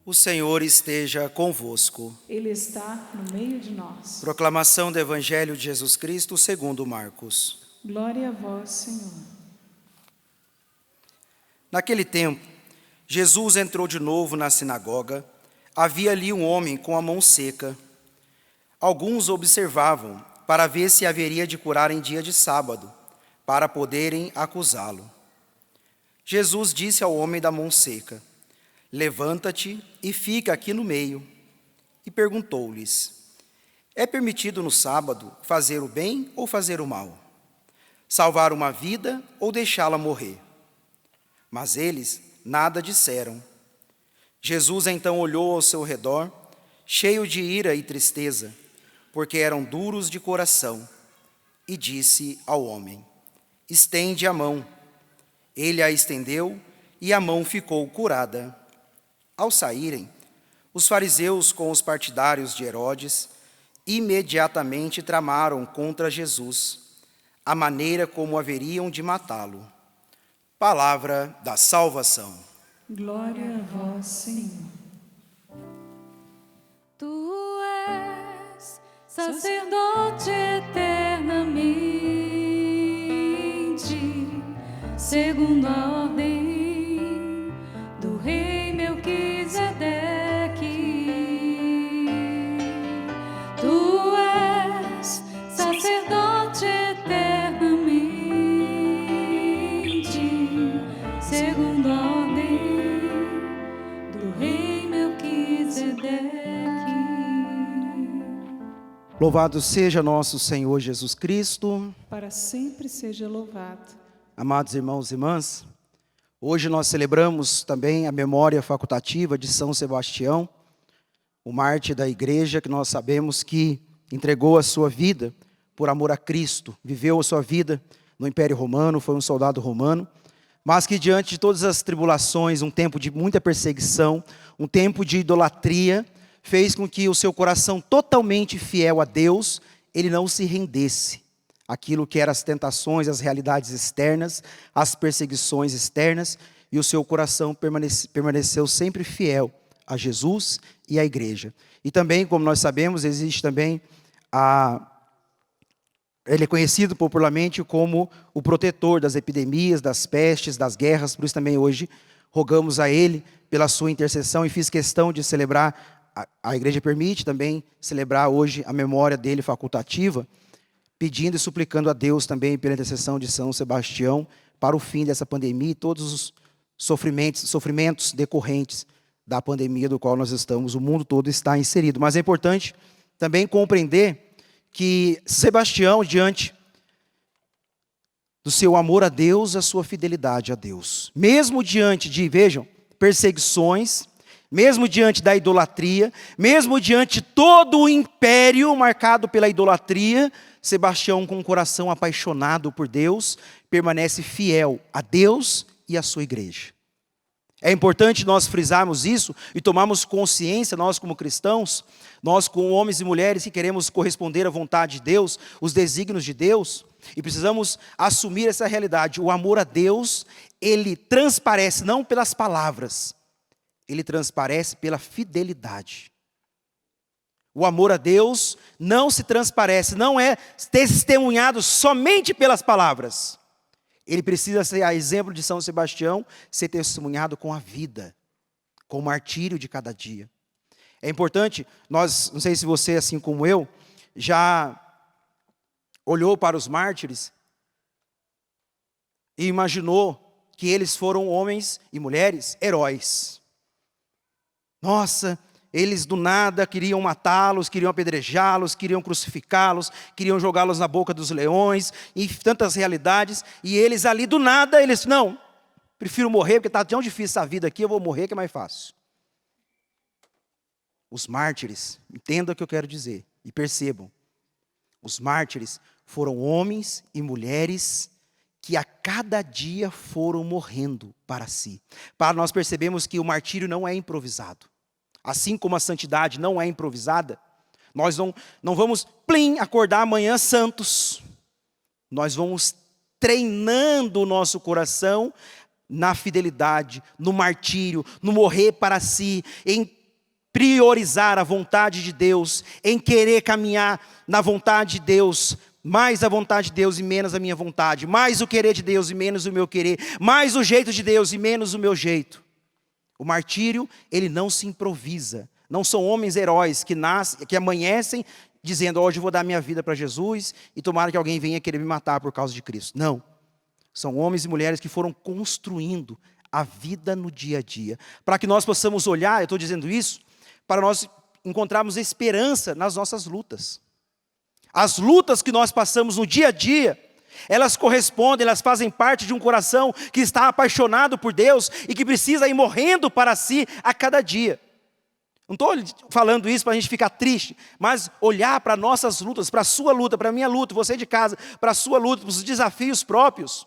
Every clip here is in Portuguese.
O Senhor esteja convosco. Ele está no meio de nós. Proclamação do Evangelho de Jesus Cristo segundo Marcos. Glória a vós, Senhor. Naquele tempo, Jesus entrou de novo na sinagoga. Havia ali um homem com a mão seca. Alguns observavam para ver se haveria de curar em dia de sábado, para poderem acusá-lo. Jesus disse ao homem da mão seca: levanta-te e fica aqui no meio. E perguntou-lhes: é permitido no sábado fazer o bem ou fazer o mal? Salvar uma vida ou deixá-la morrer? Mas eles nada disseram. Jesus então olhou ao seu redor, cheio de ira e tristeza, porque eram duros de coração, e disse ao homem: estende a mão. Ele a estendeu e a mão ficou curada. Ao saírem, os fariseus com os partidários de Herodes imediatamente tramaram contra Jesus a maneira como haveriam de matá-lo. Palavra da salvação. Glória a vós, Senhor. Tu és sacerdote eternamente, segundo a ordem do rei Melquisedeque. Tu és sacerdote eternamente, segundo a ordem do rei Melquisedeque. Louvado seja nosso Senhor Jesus Cristo. Para sempre seja louvado. Amados irmãos e irmãs, hoje nós celebramos também a memória facultativa de São Sebastião, o mártir da igreja, que nós sabemos que entregou a sua vida por amor a Cristo, viveu a sua vida no Império Romano, foi um soldado romano, mas que diante de todas as tribulações, um tempo de muita perseguição, um tempo de idolatria, fez com que o seu coração totalmente fiel a Deus, ele não se rendesse aquilo que eram as tentações, as realidades externas, as perseguições externas, e o seu coração permaneceu sempre fiel a Jesus e à igreja. E também, como nós sabemos, existe também ele é conhecido popularmente como o protetor das epidemias, das pestes, das guerras, por isso também hoje rogamos a ele pela sua intercessão e fiz questão de celebrar, a igreja permite também celebrar hoje a memória dele facultativa, pedindo e suplicando a Deus também pela intercessão de São Sebastião para o fim dessa pandemia e todos os sofrimentos decorrentes da pandemia do qual nós estamos, o mundo todo está inserido. Mas é importante também compreender que Sebastião, diante do seu amor a Deus, a sua fidelidade a Deus, mesmo diante de, vejam, perseguições, mesmo diante da idolatria, mesmo diante de todo o império marcado pela idolatria, Sebastião, com um coração apaixonado por Deus, permanece fiel a Deus e à sua igreja. É importante nós frisarmos isso e tomarmos consciência, nós como cristãos, nós como homens e mulheres que queremos corresponder à vontade de Deus, os desígnios de Deus, e precisamos assumir essa realidade. O amor a Deus, ele transparece não pelas palavras, ele transparece pela fidelidade. O amor a Deus não se transparece, não é testemunhado somente pelas palavras. Ele precisa ser, a exemplo de São Sebastião, ser testemunhado com a vida, com o martírio de cada dia. É importante, não sei se você, assim como eu, já olhou para os mártires e imaginou que eles foram homens e mulheres heróis. Nossa, eles do nada queriam matá-los, queriam apedrejá-los, queriam crucificá-los, queriam jogá-los na boca dos leões, e tantas realidades, e eles ali do nada, eles, não, prefiro morrer, porque está tão difícil essa vida aqui, eu vou morrer que é mais fácil. Os mártires, entendam o que eu quero dizer, e percebam, os mártires foram homens e mulheres que a cada dia foram morrendo para si. Para nós percebemos que o martírio não é improvisado. Assim como a santidade não é improvisada, nós não vamos acordar amanhã santos. Nós vamos treinando o nosso coração na fidelidade, no martírio, no morrer para si, em priorizar a vontade de Deus, em querer caminhar na vontade de Deus, mais a vontade de Deus e menos a minha vontade, mais o querer de Deus e menos o meu querer, mais o jeito de Deus e menos o meu jeito. O martírio, ele não se improvisa. Não são homens heróis que nascem, que amanhecem dizendo, hoje eu vou dar minha vida para Jesus e tomara que alguém venha querer me matar por causa de Cristo. Não. São homens e mulheres que foram construindo a vida no dia a dia. Para que nós possamos olhar, eu estou dizendo isso, para nós encontrarmos esperança nas nossas lutas. As lutas que nós passamos no dia a dia, elas correspondem, elas fazem parte de um coração que está apaixonado por Deus e que precisa ir morrendo para si a cada dia. Não estou falando isso para a gente ficar triste, mas olhar para nossas lutas, para a sua luta, para a minha luta, você de casa, para a sua luta, para os desafios próprios,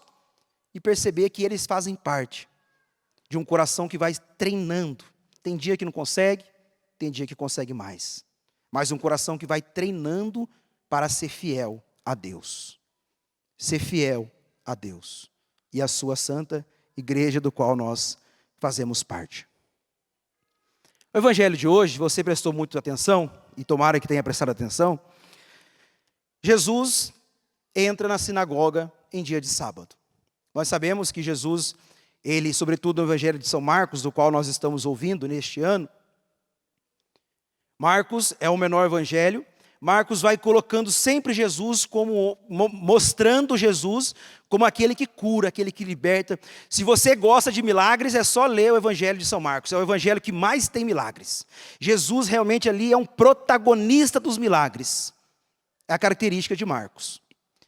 e perceber que eles fazem parte de um coração que vai treinando. Tem dia que não consegue, tem dia que consegue mais. Mas um coração que vai treinando para ser fiel a Deus. Ser fiel a Deus. E a sua santa igreja do qual nós fazemos parte. O evangelho de hoje, você prestou muita atenção, e tomara que tenha prestado atenção. Jesus entra na sinagoga em dia de sábado. Nós sabemos que Jesus, ele, sobretudo no evangelho de São Marcos, do qual nós estamos ouvindo neste ano, Marcos é o menor evangelho. Marcos vai colocando sempre Jesus como, mostrando Jesus como aquele que cura, aquele que liberta. Se você gosta de milagres, é só ler o evangelho de São Marcos. É o evangelho que mais tem milagres. Jesus realmente ali é um protagonista dos milagres. É a característica de Marcos.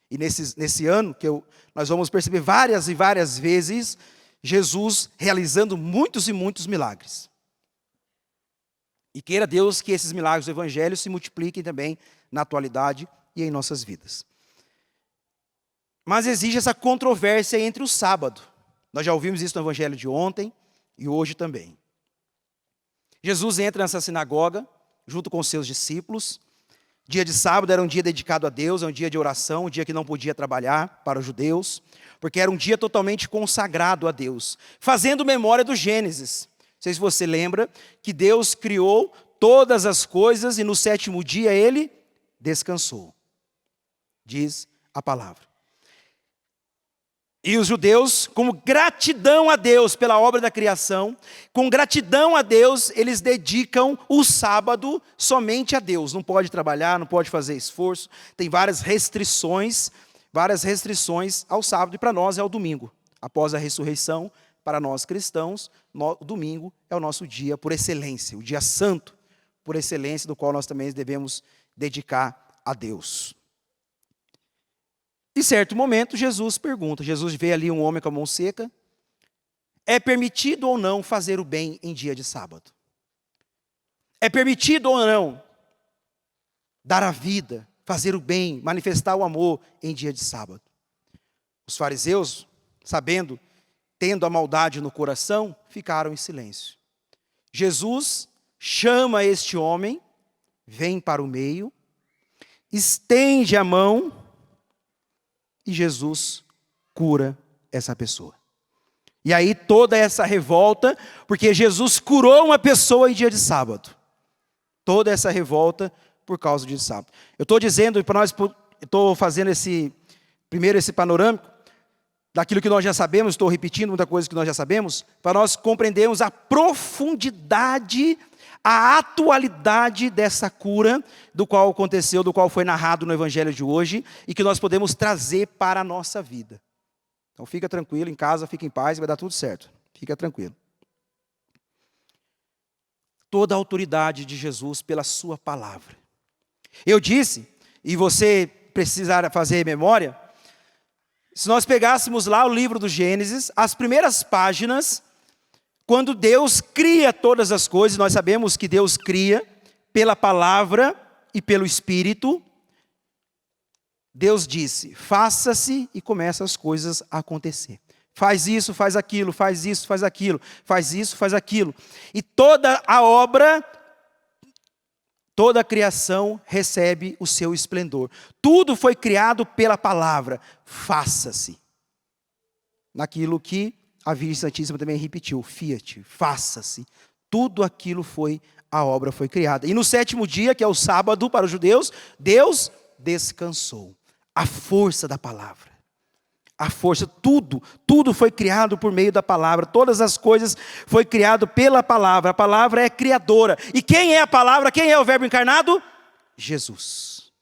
E nesse ano, nós vamos perceber várias e várias vezes, Jesus realizando muitos e muitos milagres. E queira Deus que esses milagres do evangelho se multipliquem também na atualidade e em nossas vidas. Mas existe essa controvérsia entre o sábado. Nós já ouvimos isso no evangelho de ontem e hoje também. Jesus entra nessa sinagoga junto com os seus discípulos. Dia de sábado era um dia dedicado a Deus, é um dia de oração, um dia que não podia trabalhar para os judeus, porque era um dia totalmente consagrado a Deus, fazendo memória do Gênesis. Não sei se você lembra que Deus criou todas as coisas e no sétimo dia Ele descansou. Diz a palavra. E os judeus, como gratidão a Deus pela obra da criação, com gratidão a Deus, eles dedicam o sábado somente a Deus. Não pode trabalhar, não pode fazer esforço. Tem várias restrições ao sábado e para nós é o domingo. Após a ressurreição, para nós cristãos, o domingo é o nosso dia por excelência, o dia santo por excelência, do qual nós também devemos dedicar a Deus. Em certo momento, Jesus vê ali um homem com a mão seca, é permitido ou não fazer o bem em dia de sábado? É permitido ou não dar a vida, fazer o bem, manifestar o amor em dia de sábado? Os fariseus, sabendo, tendo a maldade no coração, ficaram em silêncio. Jesus chama este homem, vem para o meio, estende a mão e Jesus cura essa pessoa. E aí toda essa revolta, porque Jesus curou uma pessoa em dia de sábado. Toda essa revolta por causa do dia de sábado. Eu estou dizendo para nós, estou fazendo esse panorâmico, daquilo que nós já sabemos, estou repetindo muita coisa que nós já sabemos, para nós compreendermos a profundidade, a atualidade dessa cura, do qual aconteceu, do qual foi narrado no evangelho de hoje, e que nós podemos trazer para a nossa vida. Então fica tranquilo, em casa, fica em paz, vai dar tudo certo. Fica tranquilo. Toda a autoridade de Jesus pela sua palavra. Eu disse, e você precisar fazer memória, se nós pegássemos lá o livro do Gênesis, as primeiras páginas, quando Deus cria todas as coisas, nós sabemos que Deus cria pela palavra e pelo Espírito. Deus disse, faça-se, e começa as coisas a acontecer. Faz isso, faz aquilo, faz isso, faz aquilo, faz isso, faz aquilo. E toda a obra, toda a criação recebe o seu esplendor. Tudo foi criado pela palavra, faça-se. Naquilo que a Virgem Santíssima também repetiu, fiat, faça-se. Tudo aquilo a obra foi criada. E no 7º dia, que é o sábado para os judeus, Deus descansou. A força da palavra. A força, tudo foi criado por meio da palavra. Todas as coisas foi criado pela palavra. A palavra é criadora. E quem é a palavra? Quem é o verbo encarnado? Jesus.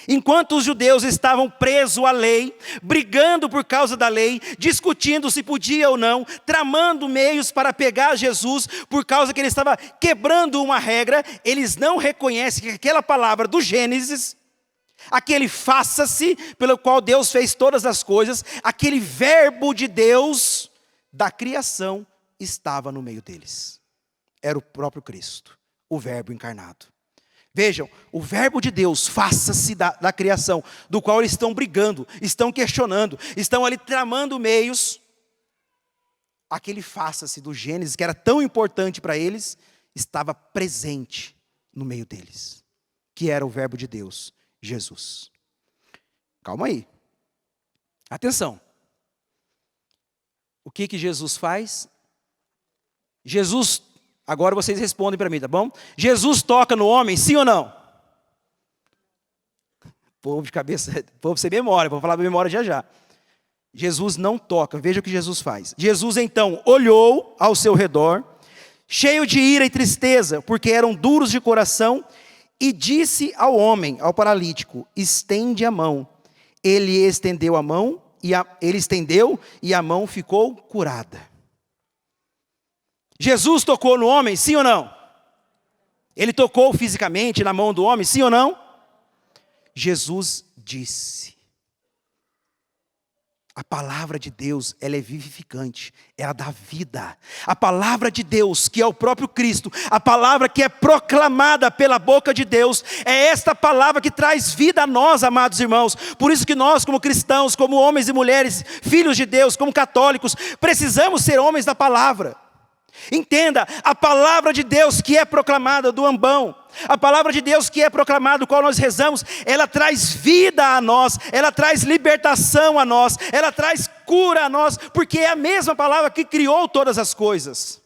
Enquanto os judeus estavam presos à lei, brigando por causa da lei, discutindo se podia ou não, tramando meios para pegar Jesus, por causa que ele estava quebrando uma regra, eles não reconhecem que aquela palavra do Gênesis, aquele faça-se, pelo qual Deus fez todas as coisas, aquele verbo de Deus da criação estava no meio deles. Era o próprio Cristo, o verbo encarnado. Vejam, o verbo de Deus, faça-se da criação, do qual eles estão brigando, estão questionando, estão ali tramando meios. Aquele faça-se do Gênesis, que era tão importante para eles, estava presente no meio deles, que era o verbo de Deus, Jesus. Calma aí. Atenção. O que Jesus faz? Jesus, agora vocês respondem para mim, tá bom? Jesus toca no homem, sim ou não? Povo de cabeça, povo sem memória, vou falar da memória já já. Jesus não toca, veja o que Jesus faz. Jesus então olhou ao seu redor, cheio de ira e tristeza, porque eram duros de coração, e disse ao homem, ao paralítico, estende a mão. Ele estendeu a mão, ele estendeu e a mão ficou curada. Jesus tocou no homem, sim ou não? Ele tocou fisicamente na mão do homem, sim ou não? Jesus disse. A palavra de Deus, ela é vivificante, ela dá vida. A palavra de Deus, que é o próprio Cristo, a palavra que é proclamada pela boca de Deus, é esta palavra que traz vida a nós, amados irmãos. Por isso que nós, como cristãos, como homens e mulheres, filhos de Deus, como católicos, precisamos ser homens da palavra. Entenda, a palavra de Deus que é proclamada do ambão, a palavra de Deus que é proclamada, do qual nós rezamos, ela traz vida a nós, ela traz libertação a nós, ela traz cura a nós, porque é a mesma palavra que criou todas as coisas.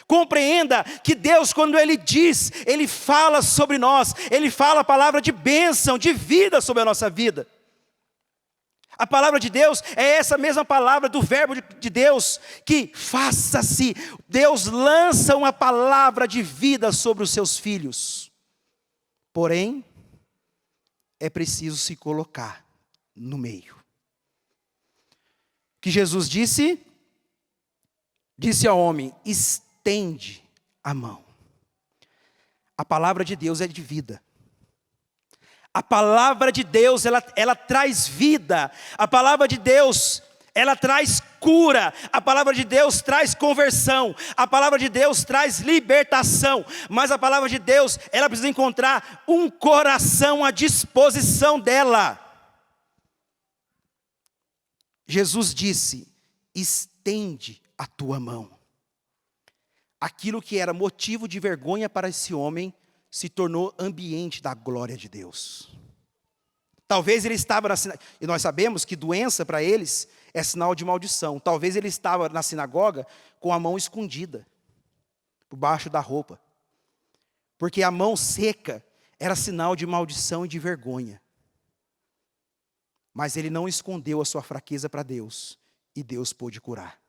Compreenda que Deus, quando Ele diz, Ele fala sobre nós, Ele fala a palavra de bênção, de vida sobre a nossa vida. A palavra de Deus é essa mesma palavra do verbo de Deus, que faça-se. Deus lança uma palavra de vida sobre os seus filhos. Porém, é preciso se colocar no meio. O que Jesus disse? Disse ao homem, estende a mão. A palavra de Deus é de vida. A palavra de Deus, ela traz vida. A palavra de Deus, ela traz cura. A palavra de Deus traz conversão. A palavra de Deus traz libertação. Mas a palavra de Deus, ela precisa encontrar um coração à disposição dela. Jesus disse, estende a tua mão. Aquilo que era motivo de vergonha para esse homem, se tornou ambiente da glória de Deus. Talvez ele estava na sinagoga, e nós sabemos que doença para eles é sinal de maldição. Talvez ele estava na sinagoga com a mão escondida, por baixo da roupa. Porque a mão seca era sinal de maldição e de vergonha. Mas ele não escondeu a sua fraqueza para Deus, e Deus pôde curar.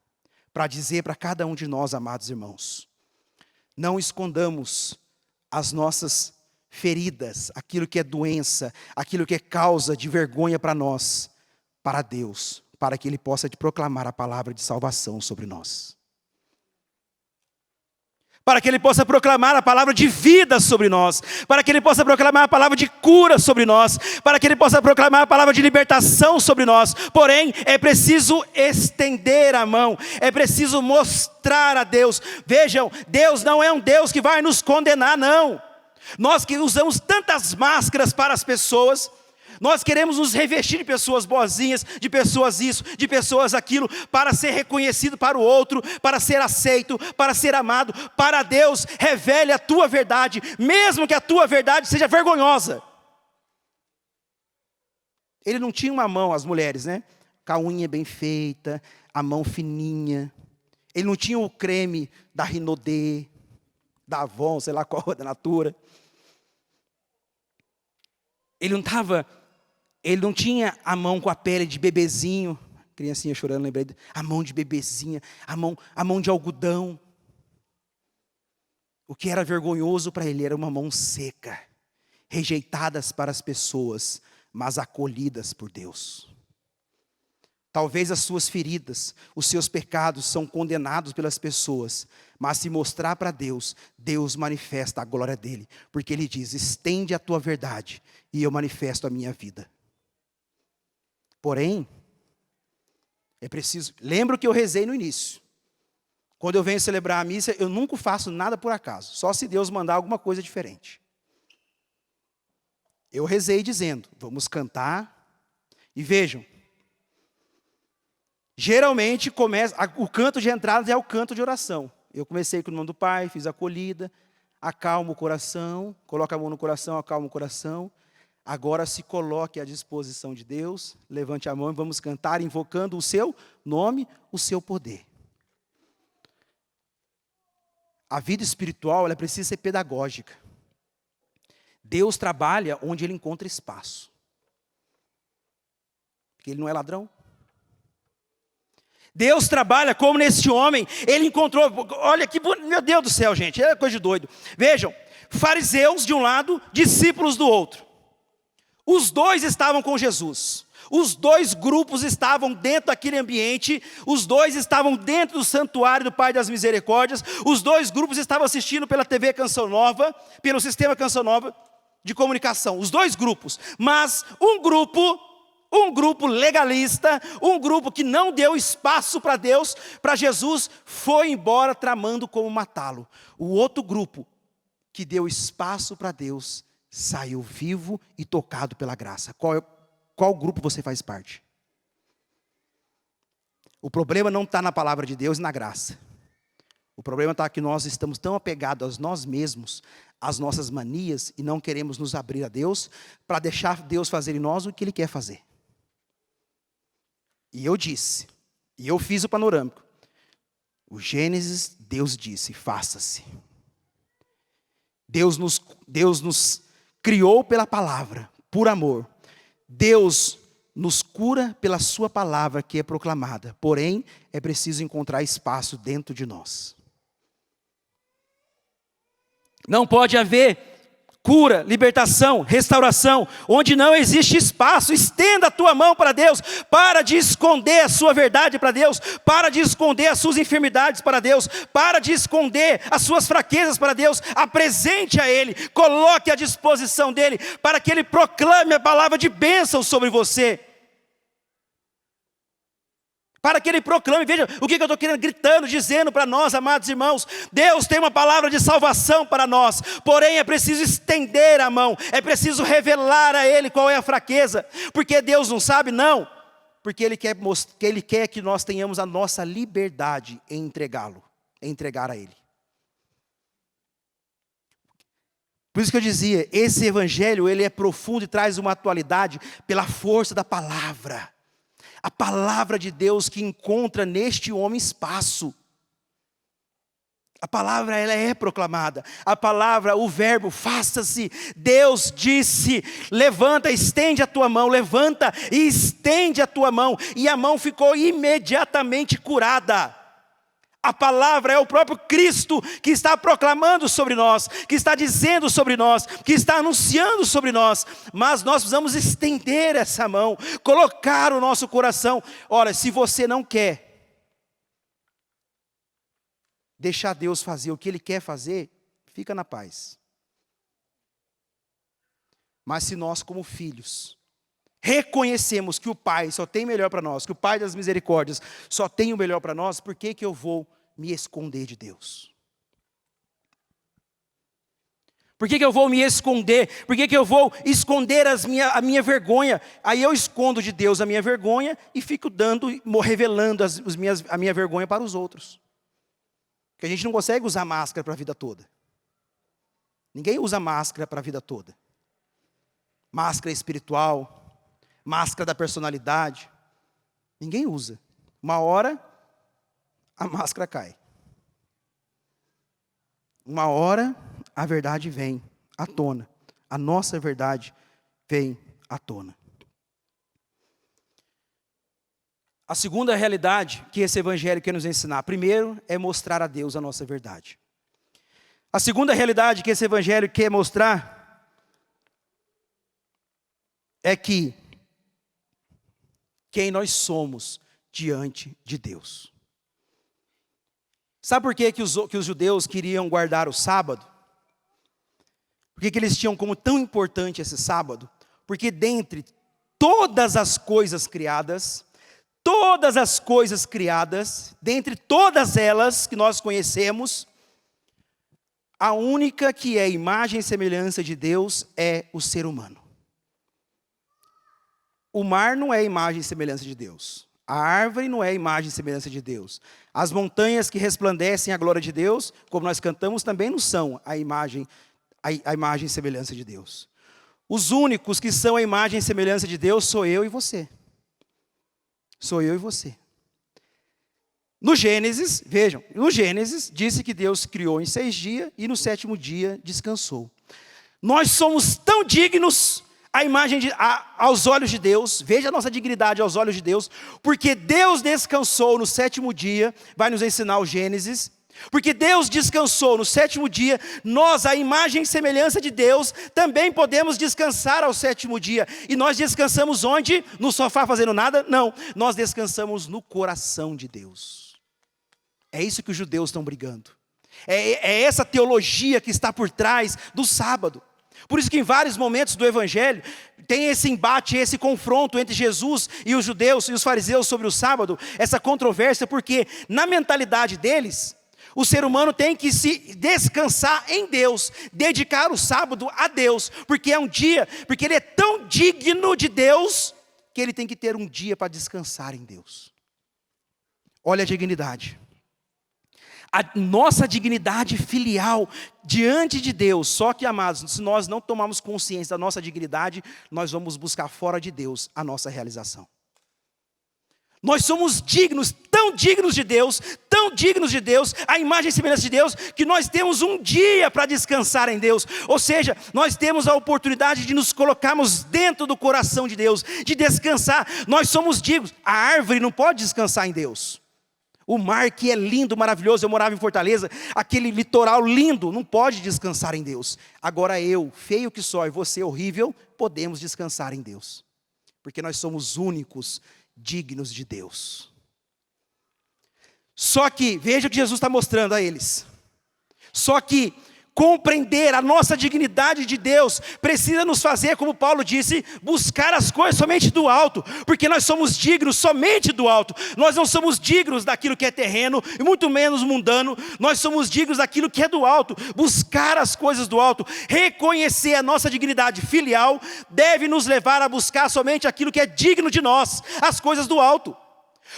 Para dizer para cada um de nós, amados irmãos, não escondamos as nossas feridas, aquilo que é doença, aquilo que é causa de vergonha para nós, para Deus, para que Ele possa proclamar a palavra de salvação sobre nós. Para que Ele possa proclamar a palavra de vida sobre nós, para que Ele possa proclamar a palavra de cura sobre nós, para que Ele possa proclamar a palavra de libertação sobre nós. Porém, é preciso estender a mão, é preciso mostrar a Deus. Vejam, Deus não é um Deus que vai nos condenar, não. Nós que usamos tantas máscaras para as pessoas, nós queremos nos revestir de pessoas boazinhas, de pessoas isso, de pessoas aquilo, para ser reconhecido para o outro, para ser aceito, para ser amado. Para Deus, revele a tua verdade, mesmo que a tua verdade seja vergonhosa. Ele não tinha uma mão, as mulheres, né? Com a unha bem feita, a mão fininha. Ele não tinha o creme da Rinodê. da Avon, sei lá qual, da Natura. Ele não tinha a mão com a pele de bebezinho, criancinha chorando, lembrei, a mão de bebezinha, a mão de algodão. O que era vergonhoso para ele era uma mão seca, rejeitadas para as pessoas, mas acolhidas por Deus. Talvez as suas feridas, os seus pecados são condenados pelas pessoas, mas se mostrar para Deus, Deus manifesta a glória dele, porque ele diz, estende a tua verdade e eu manifesto a minha vida. Porém, é preciso, lembra que eu rezei no início, quando eu venho celebrar a missa, eu nunca faço nada por acaso, só se Deus mandar alguma coisa diferente. Eu rezei dizendo, vamos cantar, e vejam, geralmente o canto de entrada é o canto de oração. Eu comecei com o nome do Pai, fiz a acolhida, acalmo o coração, coloco a mão no coração, acalmo o coração. Agora se coloque à disposição de Deus, levante a mão e vamos cantar invocando o seu nome, o seu poder. A vida espiritual, ela precisa ser pedagógica. Deus trabalha onde Ele encontra espaço. Porque Ele não é ladrão. Deus trabalha como nesse homem, ele encontrou, olha que, meu Deus do céu, gente, é coisa de doido. Vejam, fariseus de um lado, discípulos do outro. Os dois estavam com Jesus. Os dois grupos estavam dentro daquele ambiente, os dois estavam dentro do santuário do Pai das Misericórdias, os dois grupos estavam assistindo pela TV Canção Nova, pelo sistema Canção Nova de comunicação, os dois grupos, mas um grupo legalista, um grupo que não deu espaço para Deus, para Jesus, foi embora tramando como matá-lo. O outro grupo, que deu espaço para Deus, saiu vivo e tocado pela graça. Qual grupo você faz parte? O problema não está na palavra de Deus e na graça. O problema está que nós estamos tão apegados a nós mesmos, às nossas manias, e não queremos nos abrir a Deus, para deixar Deus fazer em nós o que Ele quer fazer. E eu disse, e eu fiz o panorâmico. O Gênesis, Deus disse, faça-se. Deus nos criou pela palavra, por amor. Deus nos cura pela sua palavra que é proclamada. Porém, é preciso encontrar espaço dentro de nós. Não pode haver cura, libertação, restauração, onde não existe espaço. Estenda a tua mão para Deus, para de esconder a sua verdade para Deus, para de esconder as suas enfermidades para Deus, para de esconder as suas fraquezas para Deus, apresente a Ele, coloque à disposição dEle, para que Ele proclame a palavra de bênção sobre você. Para que Ele proclame, veja o que eu estou querendo, gritando, dizendo para nós, amados irmãos, Deus tem uma palavra de salvação para nós, porém é preciso estender a mão, é preciso revelar a Ele qual é a fraqueza, porque Deus não sabe, não, porque Ele quer que nós tenhamos a nossa liberdade em entregá-lo, em entregar a Ele. Por isso que eu dizia, esse evangelho, ele é profundo e traz uma atualidade pela força da palavra. A palavra de Deus que encontra neste homem espaço. A palavra, ela é proclamada. A palavra, o verbo, faça-se. Deus disse, levanta, estende a tua mão. Levanta e estende a tua mão. E a mão ficou imediatamente curada. A palavra é o próprio Cristo que está proclamando sobre nós, que está dizendo sobre nós, que está anunciando sobre nós. Mas nós precisamos estender essa mão, colocar o nosso coração. Olha, se você não quer deixar Deus fazer o que Ele quer fazer, fica na paz. Mas se nós, como filhos, reconhecemos que o Pai só tem melhor para nós, que o Pai das misericórdias só tem o melhor para nós, por que eu vou me esconder de Deus? Por que eu vou me esconder? Por que eu vou esconder a minha vergonha? Aí eu escondo de Deus a minha vergonha e fico revelando a minha vergonha para os outros. Porque a gente não consegue usar máscara para a vida toda. Ninguém usa máscara para a vida toda. Máscara espiritual, máscara da personalidade. Ninguém usa. Uma hora a máscara cai. uma hora a verdade vem à tona. A nossa verdade vem à tona. A segunda realidade que esse evangelho quer nos ensinar, primeiro, é mostrar a Deus a nossa verdade. A segunda realidade que esse evangelho quer mostrar é que quem nós somos diante de Deus. Sabe por que os judeus queriam guardar o sábado? Por que eles tinham como tão importante esse sábado? Porque dentre todas as coisas criadas, dentre todas elas que nós conhecemos, a única que é imagem e semelhança de Deus é o ser humano. O mar não é imagem e semelhança de Deus. A árvore não é imagem e semelhança de Deus. As montanhas que resplandecem a glória de Deus, como nós cantamos, também não são a imagem e semelhança de Deus. Os únicos que são a imagem e semelhança de Deus sou eu e você. Sou eu e você. No Gênesis, vejam, no Gênesis disse que Deus criou em 6 dias e no 7º dia descansou. Nós somos tão dignos aos olhos de Deus, veja a nossa dignidade aos olhos de Deus, porque Deus descansou no 7º dia, vai nos ensinar o Gênesis, porque Deus descansou no 7º dia, nós, a imagem e semelhança de Deus, também podemos descansar ao 7º dia. E nós descansamos onde? No sofá fazendo nada? Não, nós descansamos no coração de Deus. É isso que os judeus estão brigando. É essa teologia que está por trás do sábado. Por isso que em vários momentos do Evangelho, tem esse embate, esse confronto entre Jesus e os judeus e os fariseus sobre o sábado, essa controvérsia, porque na mentalidade deles, o ser humano tem que se descansar em Deus, dedicar o sábado a Deus, porque é um dia, porque ele é tão digno de Deus, que ele tem que ter um dia para descansar em Deus. Olha a dignidade. A nossa dignidade filial diante de Deus, só que, amados, se nós não tomarmos consciência da nossa dignidade, nós vamos buscar fora de Deus a nossa realização. Nós somos dignos, tão dignos de Deus, a imagem e semelhança de Deus, que nós temos um dia para descansar em Deus. Ou seja, nós temos a oportunidade de nos colocarmos dentro do coração de Deus, de descansar. Nós somos dignos. A árvore não pode descansar em Deus. O mar, que é lindo, maravilhoso, eu morava em Fortaleza, aquele litoral lindo, não pode descansar em Deus. Agora eu, feio que só, e você, horrível, podemos descansar em Deus. Porque nós somos únicos, dignos de Deus. Só que, veja o que Jesus está mostrando a eles. Só que compreender a nossa dignidade de Deus precisa nos fazer, como Paulo disse, buscar as coisas somente do alto, porque nós somos dignos somente do alto. Nós não somos dignos daquilo que é terreno, e muito menos mundano. Nós somos dignos daquilo que é do alto. Buscar as coisas do alto, reconhecer a nossa dignidade filial, deve nos levar a buscar somente aquilo que é digno de nós, as coisas do alto.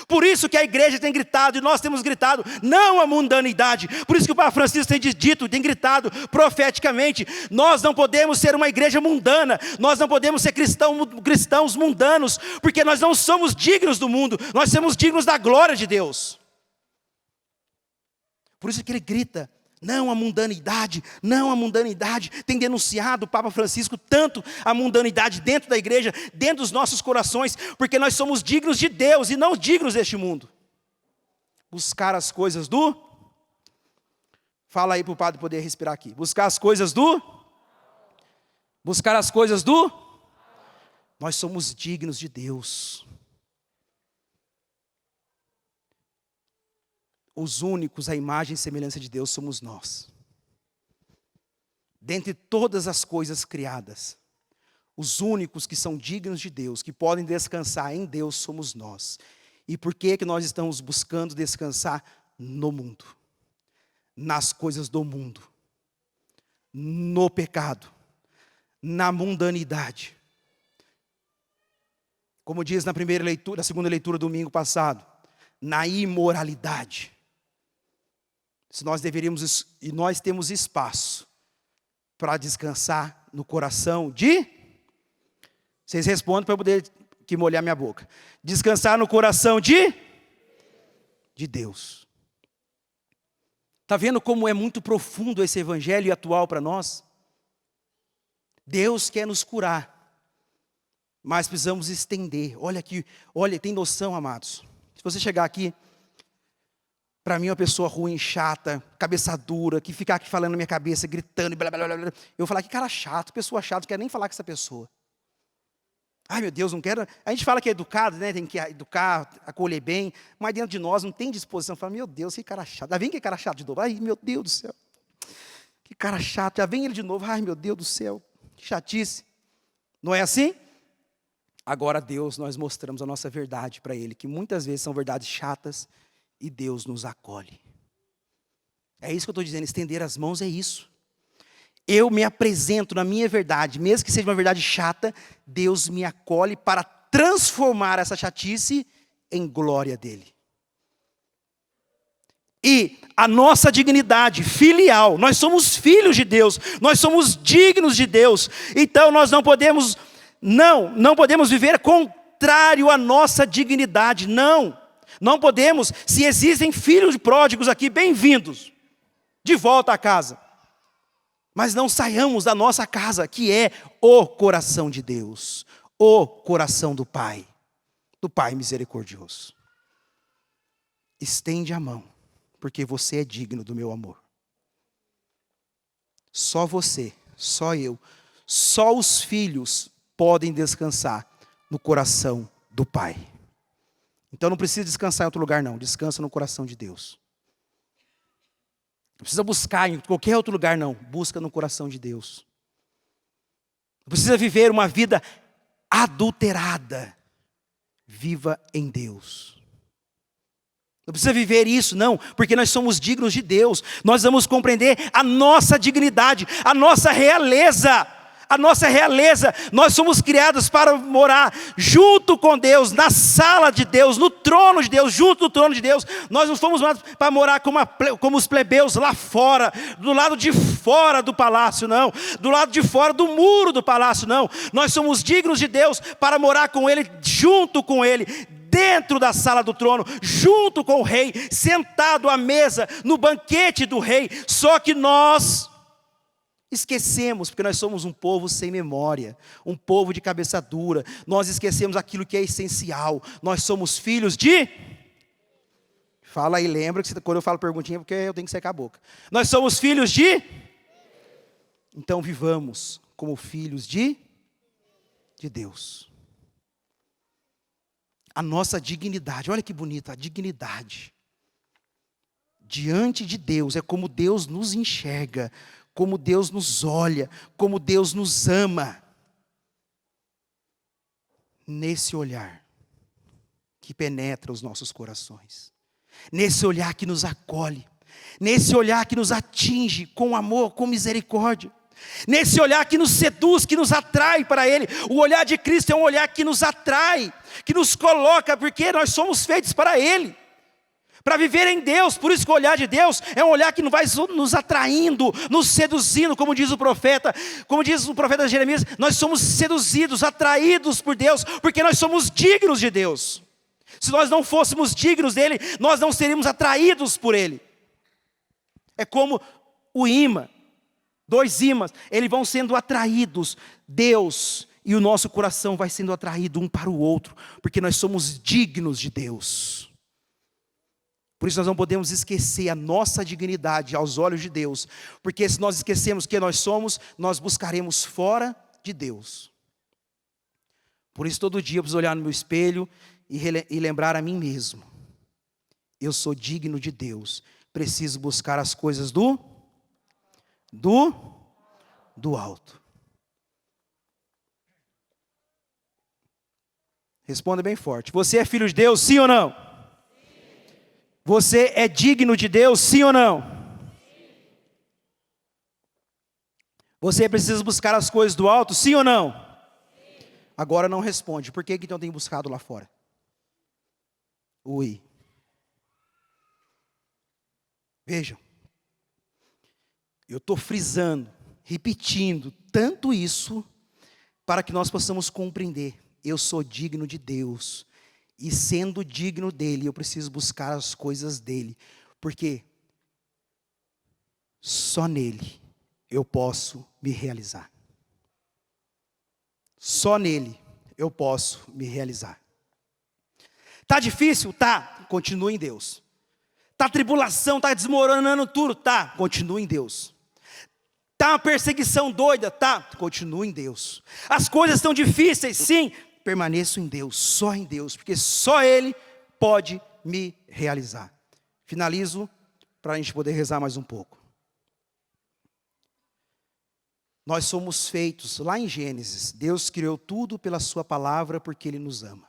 Por isso que a igreja tem gritado, e nós temos gritado, não a mundanidade. Por isso que o Papa Francisco tem dito, tem gritado profeticamente, nós não podemos ser uma igreja mundana, nós não podemos ser cristãos mundanos, porque nós não somos dignos do mundo, nós somos dignos da glória de Deus. Por isso que ele grita, não a mundanidade, tem denunciado o Papa Francisco tanto a mundanidade dentro da igreja, dentro dos nossos corações, porque nós somos dignos de Deus e não dignos deste mundo. Buscar as coisas do... Fala aí para o padre poder respirar aqui. Buscar as coisas do... Nós somos dignos de Deus. Os únicos, a imagem e semelhança de Deus somos nós. Dentre todas as coisas criadas, os únicos que são dignos de Deus, que podem descansar em Deus, somos nós. E por que nós estamos buscando descansar no mundo? Nas coisas do mundo, no pecado, na mundanidade. Como diz na segunda leitura domingo passado, na imoralidade. Se nós deveríamos, e nós temos espaço para descansar no coração de... Vocês respondem para eu poder molhar minha boca. Descansar no coração de Deus. Está vendo como é muito profundo esse evangelho e atual para nós? Deus quer nos curar, mas precisamos estender. Olha aqui, olha, tem noção, amados? Se você chegar aqui, para mim uma pessoa ruim, chata, cabeça dura, que ficar aqui falando na minha cabeça, gritando, e blá, blá, blá, blá, eu vou falar, que cara chato, pessoa chata, não quero nem falar com essa pessoa. Ai meu Deus, não quero. A gente fala que é educado, né? Tem que educar, acolher bem, mas dentro de nós não tem disposição. Fala, meu Deus, que cara chato. Já vem que cara chato de novo. Ai meu Deus do céu. Que cara chato. Já vem ele de novo. Ai meu Deus do céu. Que chatice. Não é assim? Agora Deus, nós mostramos a nossa verdade para Ele, que muitas vezes são verdades chatas e Deus nos acolhe. É isso que eu estou dizendo, estender as mãos é isso. Eu me apresento na minha verdade, mesmo que seja uma verdade chata, Deus me acolhe para transformar essa chatice em glória dEle. E a nossa dignidade filial, nós somos filhos de Deus, nós somos dignos de Deus, então nós não podemos viver contrário à nossa dignidade, não podemos. Se existem filhos pródigos aqui, bem-vindos, de volta a casa. Mas não saiamos da nossa casa, que é o coração de Deus, o coração do Pai misericordioso. Estende a mão, porque você é digno do meu amor. Só você, só eu, só os filhos podem descansar no coração do Pai. Então não precisa descansar em outro lugar não, descansa no coração de Deus. Não precisa buscar em qualquer outro lugar não, busca no coração de Deus. Não precisa viver uma vida adulterada, viva em Deus. Não precisa viver isso não, porque nós somos dignos de Deus. Nós vamos compreender a nossa dignidade, a nossa realeza. Nós somos criados para morar junto com Deus, na sala de Deus, no trono de Deus, junto do trono de Deus. Nós não fomos para morar como os plebeus lá fora, do lado de fora do palácio, não. Do lado de fora do muro do palácio, não. Nós somos dignos de Deus para morar com Ele, junto com Ele, dentro da sala do trono, junto com o rei, sentado à mesa, no banquete do rei. Só que nós esquecemos, porque nós somos um povo sem memória, um povo de cabeça dura. Nós esquecemos aquilo que é essencial. Nós somos filhos de... Fala aí, lembra que quando eu falo perguntinha, porque eu tenho que secar a boca. Nós somos filhos de... Então vivamos como filhos de Deus. A nossa dignidade, olha que bonita, a dignidade. Diante de Deus, é como Deus nos enxerga, como Deus nos olha, como Deus nos ama. Nesse olhar que penetra os nossos corações, nesse olhar que nos acolhe, nesse olhar que nos atinge com amor, com misericórdia, nesse olhar que nos seduz, que nos atrai para Ele. O olhar de Cristo é um olhar que nos atrai, que nos coloca, porque nós somos feitos para Ele, para viver em Deus. Por isso que o olhar de Deus é um olhar que não vai nos atraindo, nos seduzindo, como diz o profeta Jeremias. Nós somos seduzidos, atraídos por Deus, porque nós somos dignos de Deus. Se nós não fôssemos dignos dEle, nós não seríamos atraídos por Ele. É como o imã, 2 ímãs, eles vão sendo atraídos, Deus e o nosso coração vai sendo atraído um para o outro, porque nós somos dignos de Deus. Por isso nós não podemos esquecer a nossa dignidade aos olhos de Deus, porque se nós esquecemos quem nós somos, nós buscaremos fora de Deus. Por isso todo dia eu preciso olhar no meu espelho e lembrar a mim mesmo: eu sou digno de Deus, preciso buscar as coisas do alto. Responda bem forte: você é filho de Deus, sim ou não? Você é digno de Deus, sim ou não? Sim. Você precisa buscar as coisas do alto, sim ou não? Sim. Agora não responde. Por que então tem buscado lá fora? Ui. Vejam. Eu estou frisando, repetindo tanto isso, para que nós possamos compreender. Eu sou digno de Deus. E sendo digno dEle, eu preciso buscar as coisas dEle. Porque só nele eu posso me realizar. Só nele eu posso me realizar. Tá difícil? Tá. Continua em Deus. Tá tribulação, tá desmoronando tudo? Tá. Continua em Deus. Tá uma perseguição doida? Tá. Continua em Deus. As coisas estão difíceis? Sim. Permaneço em Deus, só em Deus, porque só Ele pode me realizar. Finalizo para a gente poder rezar mais um pouco. Nós somos feitos, lá em Gênesis, Deus criou tudo pela sua palavra porque Ele nos ama.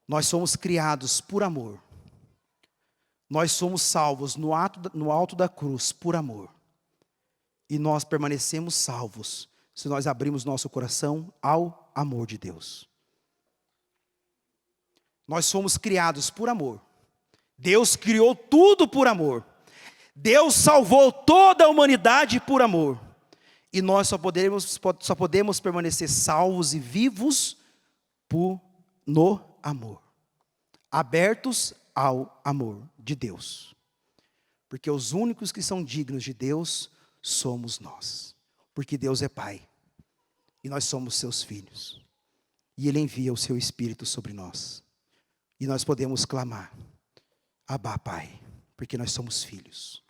Nós somos criados por amor. Nós somos salvos no alto da cruz por amor. E nós permanecemos salvos se nós abrimos nosso coração ao amor de Deus. Nós somos criados por amor. Deus criou tudo por amor. Deus salvou toda a humanidade por amor. E nós só podemos permanecer salvos e vivos no amor. Abertos ao amor de Deus. Porque os únicos que são dignos de Deus somos nós. Porque Deus é Pai. E nós somos seus filhos. E Ele envia o seu Espírito sobre nós. E nós podemos clamar: Abá, Pai, porque nós somos filhos.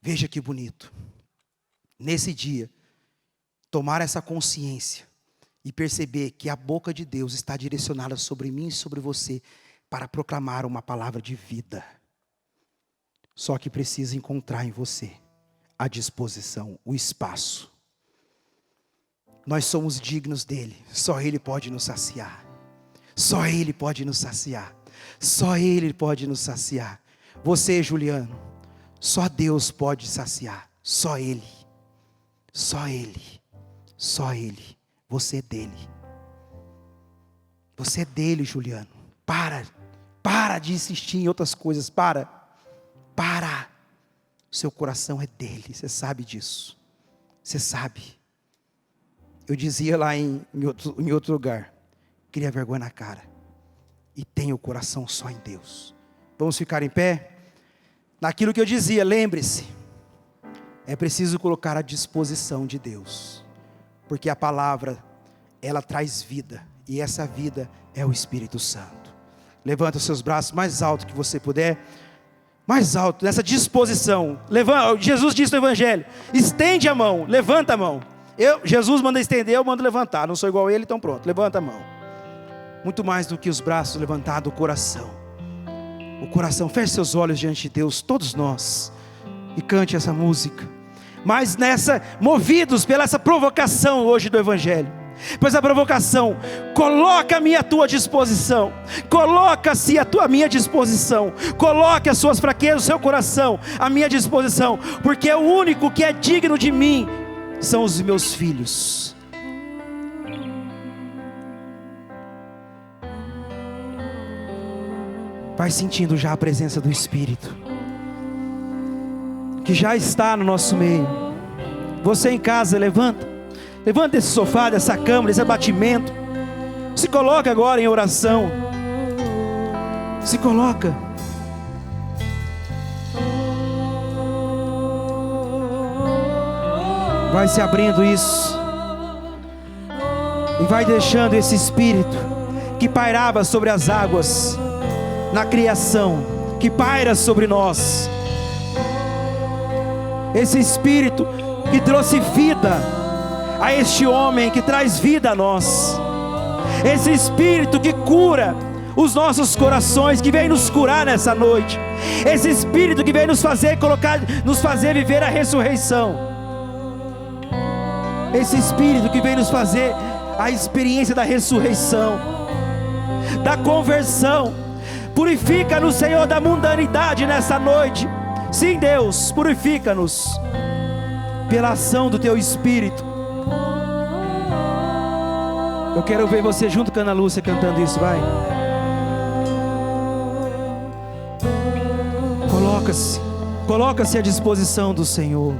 Veja que bonito. Nesse dia, tomar essa consciência e perceber que a boca de Deus está direcionada sobre mim e sobre você para proclamar uma palavra de vida. Só que precisa encontrar em você a disposição, o espaço. Nós somos dignos dEle, só Ele pode nos saciar. Só Ele pode nos saciar. Só Ele pode nos saciar. Você, Juliano, só Deus pode saciar. Só Ele. Só Ele. Só Ele. Você é dEle. Você é dEle, Juliano. Para de insistir em outras coisas. Para. Seu coração é dEle. Você sabe disso. Você sabe. Eu dizia lá em outro lugar: cria vergonha na cara e tenha o coração só em Deus. Vamos ficar em pé? Naquilo que eu dizia, lembre-se, é preciso colocar à disposição de Deus, porque a palavra, ela traz vida, e essa vida é o Espírito Santo. Levanta os seus braços mais alto que você puder, mais alto, nessa disposição. Jesus disse no Evangelho: estende a mão, levanta a mão. Jesus manda estender, eu mando levantar. Não sou igual a Ele, então pronto, levanta a mão. Muito mais do que os braços levantados, o coração. O coração, feche seus olhos diante de Deus, todos nós, e cante essa música. Mas movidos pela essa provocação hoje do Evangelho, por essa provocação, coloca-me à tua disposição. Coloca-se à minha disposição. Coloque as suas fraquezas, o seu coração à minha disposição, porque o único que é digno de mim são os meus filhos. Vai sentindo já a presença do Espírito, que já está no nosso meio. Você em casa, levanta desse sofá, dessa cama, desse abatimento. Se coloca agora em oração. Se coloca. Vai se abrindo isso. E vai deixando esse Espírito que pairava sobre as águas na criação, que paira sobre nós. Esse Espírito que trouxe vida a este homem, que traz vida a nós. Esse Espírito que cura os nossos corações, que vem nos curar nessa noite. Esse Espírito que vem nos fazer viver a ressurreição. Esse Espírito que vem nos fazer a experiência da ressurreição, da conversão. Purifica-nos, Senhor, da mundanidade nessa noite. Sim, Deus, purifica-nos pela ação do Teu Espírito. Eu quero ver você junto com a Ana Lúcia cantando isso, vai. Coloca-se à disposição do Senhor.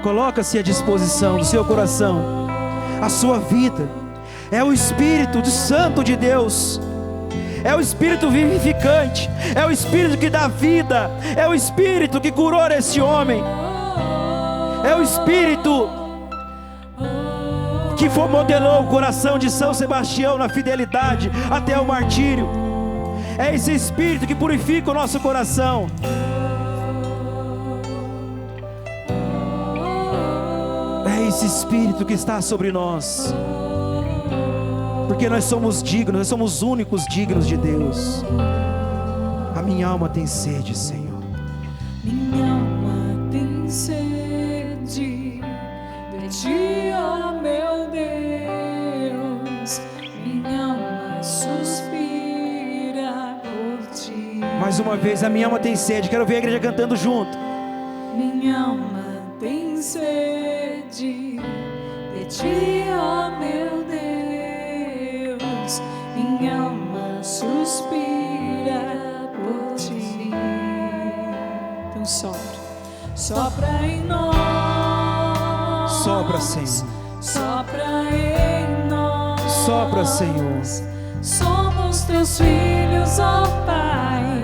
Coloca-se à disposição do seu coração. A sua vida é o Espírito Santo de Deus. é o Espírito vivificante, é o Espírito que dá vida, é o Espírito que curou esse homem, é o Espírito que modelou o coração de São Sebastião na fidelidade até o martírio. É esse Espírito que purifica o nosso coração. É esse Espírito que está sobre nós, porque nós somos dignos, nós somos únicos dignos de Deus. A minha alma tem sede, Senhor. Minha alma tem sede de ti, ó meu Deus. Minha alma suspira por ti. Mais uma vez, a minha alma tem sede. Quero ver a igreja cantando junto. Minha alma tem sede de ti, ó meu Deus. Minha alma suspira por ti. Então Sopra em nós. Sopra, Senhor. Sopra em nós. Sopra, Senhor. Somos teus filhos, ó Pai.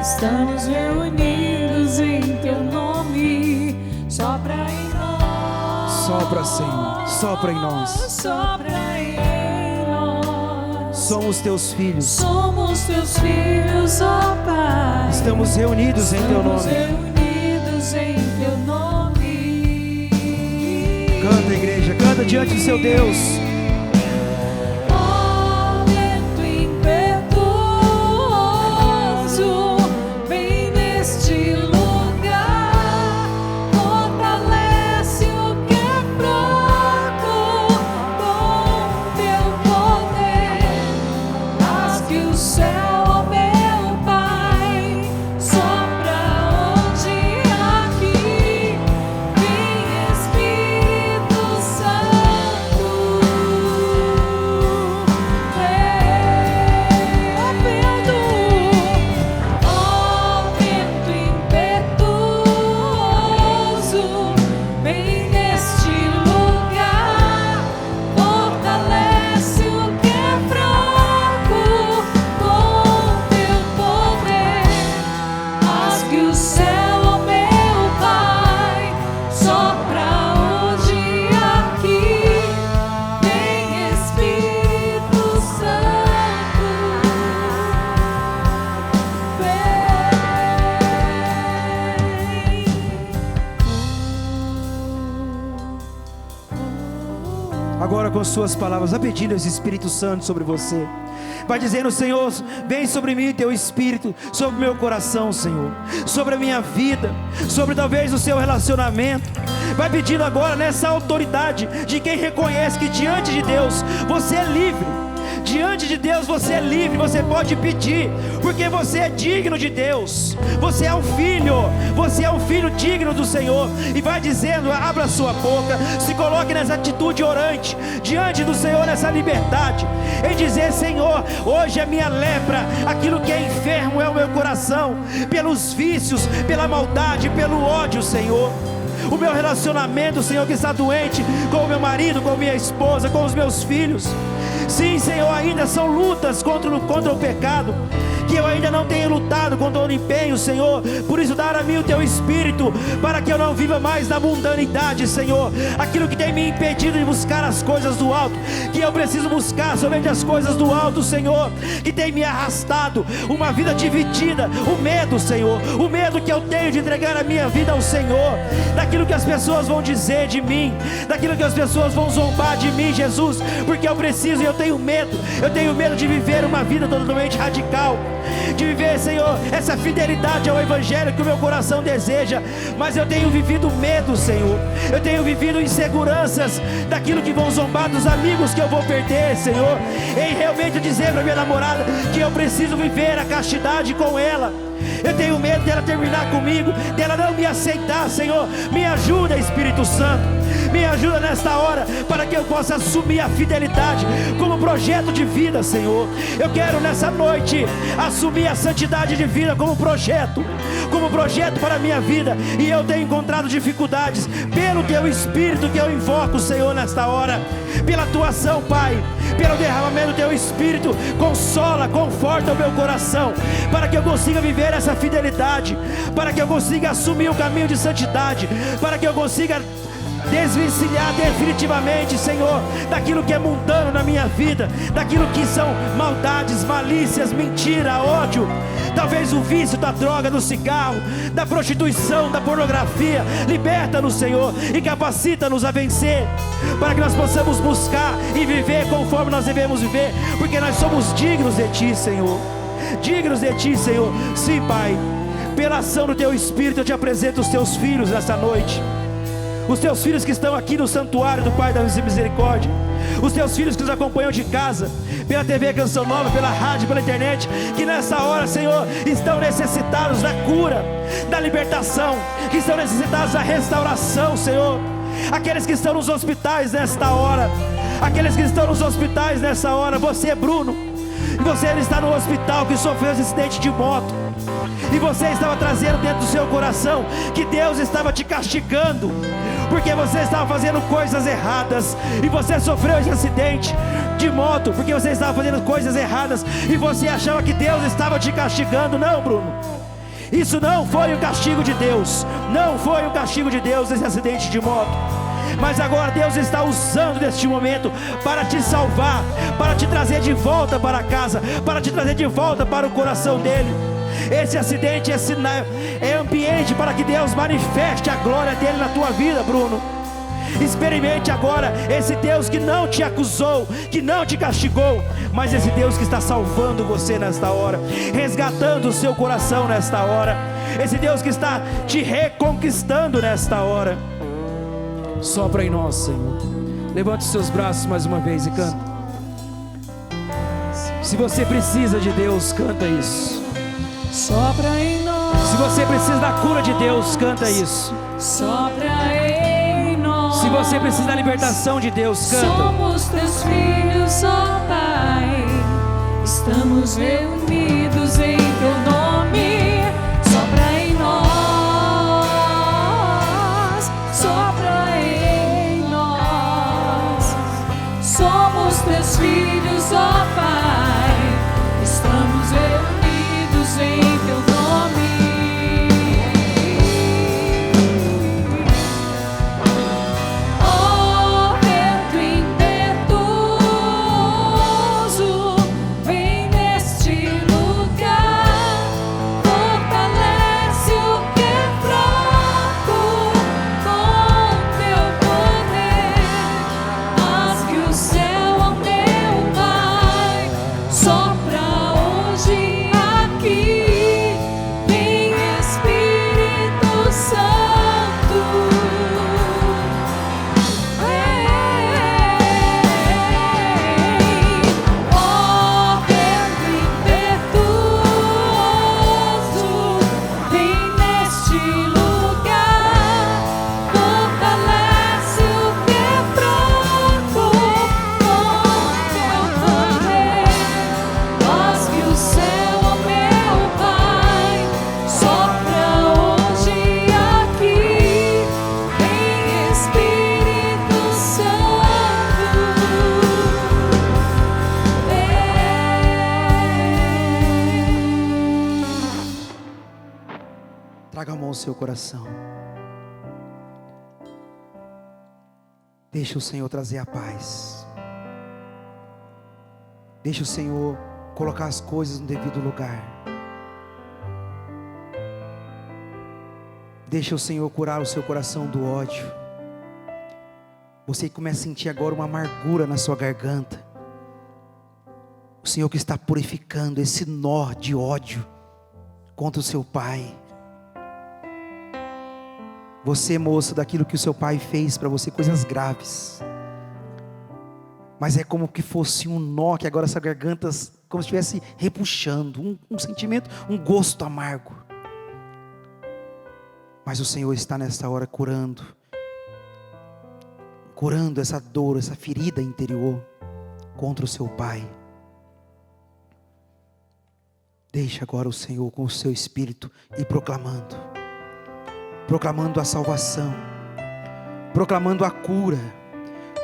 Estamos reunidos em teu nome. Sopra em nós. Sopra, Senhor. Sopra em nós. Sopra em nós. Somos teus filhos. Somos teus filhos, ó Pai. Estamos reunidos em teu Estamos nome. reunidos em teu nome. Canta, igreja. Canta diante do seu Deus. Ó vento impetuoso, vem neste lugar, fortalece o que é fraco com teu poder. Rasgue o céu, ó meu Pai, sopra onde aqui. Vem Espírito Santo, ó vento impetuoso, vem neste lugar, fortalece o que é fraco com teu poder. Rasgue o céu, ó meu Pai, sopra hoje aqui. Vem Espírito Santo, Agora com suas palavras, vai pedindo esse Espírito Santo sobre você. Vai dizendo: Senhor, vem sobre mim teu Espírito, sobre o meu coração, Senhor, sobre a minha vida, sobre talvez o seu relacionamento. Vai pedindo agora nessa autoridade de quem reconhece que diante de Deus você é livre. Diante de Deus você é livre, você pode pedir, porque você é digno de Deus. Você é um filho digno do Senhor. E vai dizendo, abra sua boca, se coloque nessa atitude orante, diante do Senhor, nessa liberdade, em dizer: Senhor, hoje é minha lepra, aquilo que é enfermo é o meu coração, pelos vícios, pela maldade, pelo ódio, Senhor. O meu relacionamento, Senhor, que está doente, com o meu marido, com minha esposa, com os meus filhos. Sim, Senhor, ainda são lutas contra o pecado, que eu ainda não tenho lutado contra o empenho, Senhor. Por isso dá a mim o teu Espírito, para que eu não viva mais na mundanidade, Senhor. Aquilo que tem me impedido de buscar as coisas do alto, que eu preciso buscar somente as coisas do alto, Senhor. Que tem me arrastado, uma vida dividida, o medo, Senhor, o medo que eu tenho de entregar a minha vida ao Senhor, daquilo que as pessoas vão dizer de mim, daquilo que as pessoas vão zombar de mim, Jesus. Porque eu preciso e eu tenho medo de viver uma vida totalmente radical, de viver, Senhor, essa fidelidade ao Evangelho que o meu coração deseja. Mas eu tenho vivido medo, Senhor, eu tenho vivido inseguranças daquilo que vão zombar, dos amigos que eu vou perder, Senhor. Em realmente dizer para minha namorada que eu preciso viver a castidade com ela, Eu tenho medo dela terminar comigo, dela não me aceitar, Senhor. Me ajuda, Espírito Santo. Me ajuda nesta hora, para que eu possa assumir a fidelidade como projeto de vida, Senhor. Eu quero nessa noite assumir a santidade de vida como projeto para a minha vida. E eu tenho encontrado dificuldades pelo Teu Espírito que eu invoco, Senhor, nesta hora. Pela Tua ação, Pai, pelo derramamento do Teu Espírito, consola, conforta o meu coração, para que eu consiga viver essa fidelidade, para que eu consiga assumir o caminho de santidade, para que eu consiga desvencilhar definitivamente, Senhor, daquilo que é mundano na minha vida, daquilo que são maldades, malícias, mentira, ódio, talvez o vício da droga, do cigarro, da prostituição, da pornografia. Liberta-nos, Senhor, e capacita-nos a vencer, para que nós possamos buscar e viver conforme nós devemos viver, porque nós somos dignos de Ti, Senhor. Dignos de Ti, Senhor. Sim, Pai, pela ação do Teu Espírito eu te apresento os Teus filhos nessa noite. Os Teus filhos que estão aqui no santuário do Pai da Misericórdia, os Teus filhos que nos acompanham de casa, pela TV Canção Nova, pela rádio, pela internet, que nessa hora, Senhor, estão necessitados da cura, da libertação, que estão necessitados da restauração, Senhor. Aqueles que estão nos hospitais nesta hora, você, Bruno, você está no hospital, que sofreu um acidente de moto, e você estava trazendo dentro do seu coração que Deus estava te castigando, porque você estava fazendo coisas erradas, e você sofreu esse acidente de moto, porque você estava fazendo coisas erradas, e você achava que Deus estava te castigando. Não, Bruno, isso não foi o castigo de Deus, não foi o castigo de Deus esse acidente de moto. Mas agora Deus está usando deste momento para te salvar, para te trazer de volta para casa, para te trazer de volta para o coração dele. Esse acidente é ambiente para que Deus manifeste a glória dele na tua vida, Bruno. Experimente agora esse Deus que não te acusou, que não te castigou, mas esse Deus que está salvando você nesta hora, resgatando o seu coração nesta hora, esse Deus que está te reconquistando nesta hora. Sopra em nós, Senhor. Levante os seus braços mais uma vez e canta. Se você precisa de Deus, canta isso. Sopra em nós. Se você precisa da cura de Deus, canta isso. Sopra em nós. Se você precisa da libertação de Deus, canta. Somos Teus filhos, ó Pai. Estamos reunidos em Teu nome. Sopra em nós. Sopra em nós. Somos Teus filhos, ó Pai. Estamos reunidos em Teu nome. Ó vento impetuoso, vem neste lugar, fortalece o que é fraco com Teu poder. Haz que o céu ao meu Pai sopra hoje aqui. Vem Espírito Santo. Ó vento impetuoso, vem neste lugar, fortalece o que é fraco com Teu poder. Faz que o céu, ó meu Pai, sopra hoje aqui. Vem Espírito Santo. Traga a mão ao seu coração. Deixa o Senhor trazer a paz. Deixa o Senhor colocar as coisas no devido lugar. Deixa o Senhor curar o seu coração do ódio. Você começa a sentir agora uma amargura na sua garganta. O Senhor que está purificando esse nó de ódio contra o seu pai. Você, moça, daquilo que o seu pai fez para você, coisas graves, mas é como que fosse um nó que agora essa garganta como se estivesse repuxando, um sentimento, um gosto amargo. Mas o Senhor está nessa hora curando essa dor, essa ferida interior contra o seu pai. Deixa agora o Senhor com o seu Espírito ir proclamando a salvação, proclamando a cura,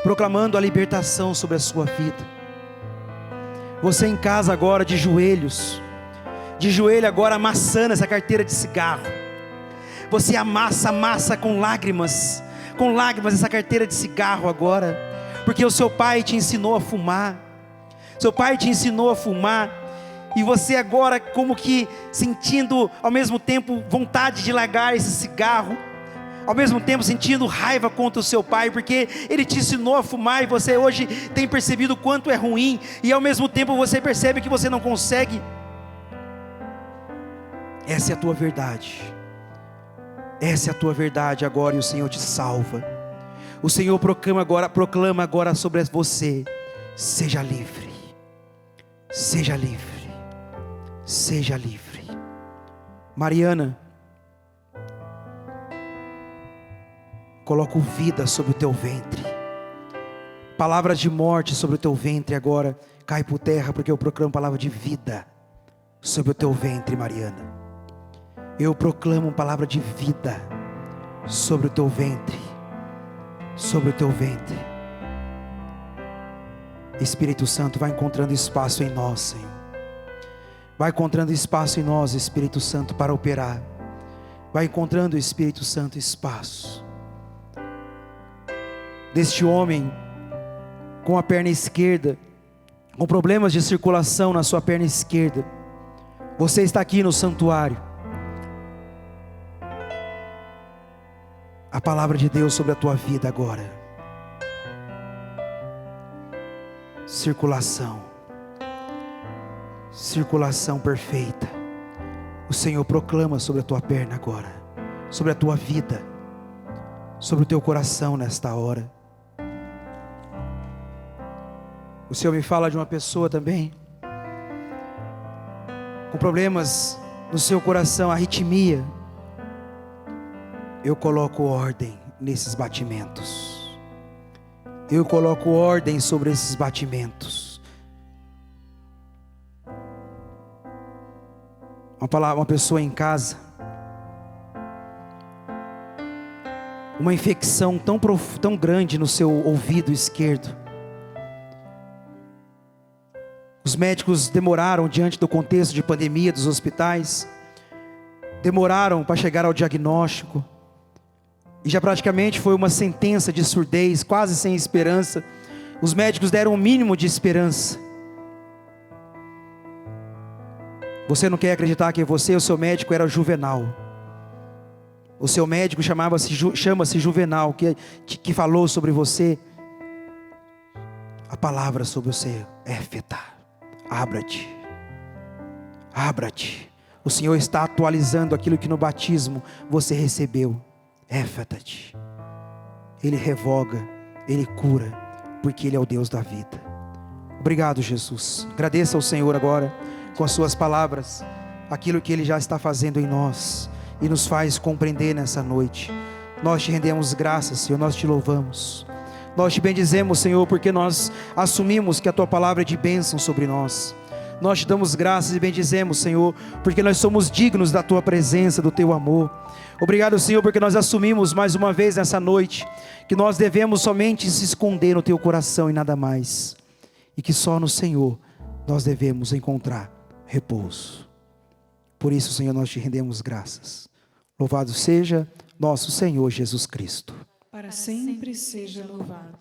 proclamando a libertação sobre a sua vida. Você em casa agora de joelho agora amassando essa carteira de cigarro. Você amassa com lágrimas essa carteira de cigarro agora, porque o seu pai te ensinou a fumar. Seu pai te ensinou a fumar, e você agora como que sentindo ao mesmo tempo vontade de largar esse cigarro, ao mesmo tempo sentindo raiva contra o seu pai, porque ele te ensinou a fumar, e você hoje tem percebido o quanto é ruim, e ao mesmo tempo você percebe que você não consegue. Essa é a tua verdade. Essa é a tua verdade agora, e o Senhor te salva. O Senhor proclama agora sobre você: seja livre, seja livre, seja livre. Mariana, coloco vida sobre o teu ventre. Palavras de morte sobre o teu ventre agora cai por terra, porque eu proclamo palavra de vida sobre o teu ventre, Mariana. Eu proclamo palavra de vida sobre o teu ventre, sobre o teu ventre. Espírito Santo, vai encontrando espaço em nós, Senhor. Vai encontrando espaço em nós, Espírito Santo, para operar. Vai encontrando, Espírito Santo, espaço. Deste homem com a perna esquerda, com problemas de circulação na sua perna esquerda. Você está aqui no santuário. A palavra de Deus sobre a tua vida agora. Circulação perfeita. O Senhor proclama sobre a tua perna agora, sobre a tua vida, sobre o teu coração nesta hora. O Senhor me fala de uma pessoa também com problemas no seu coração, arritmia. Eu coloco ordem nesses batimentos. Eu coloco ordem sobre esses batimentos. Uma pessoa em casa, uma infecção tão grande no seu ouvido esquerdo. Os médicos demoraram, diante do contexto de pandemia dos hospitais, demoraram para chegar ao diagnóstico. E já praticamente foi uma sentença de surdez, quase sem esperança. Os médicos deram o mínimo de esperança. Você não quer acreditar que o seu médico era Juvenal. O seu médico chama-se Juvenal, que falou sobre você a palavra sobre você: Éfeta, abra-te, abra-te. O Senhor está atualizando aquilo que no batismo você recebeu. Éfeta-te. Ele revoga, Ele cura, porque Ele é o Deus da vida. Obrigado, Jesus. Agradeça ao Senhor agora, com as suas palavras, aquilo que Ele já está fazendo em nós, e nos faz compreender nessa noite. Nós te rendemos graças, Senhor, nós te louvamos. Nós te bendizemos, Senhor, porque nós assumimos que a Tua palavra é de bênção sobre nós. Nós te damos graças e bendizemos, Senhor, porque nós somos dignos da Tua presença, do Teu amor. Obrigado, Senhor, porque nós assumimos mais uma vez nessa noite que nós devemos somente se esconder no Teu coração e nada mais, e que só no Senhor nós devemos encontrar repouso. Por isso, Senhor, nós te rendemos graças. Louvado seja nosso Senhor Jesus Cristo. Para sempre seja louvado.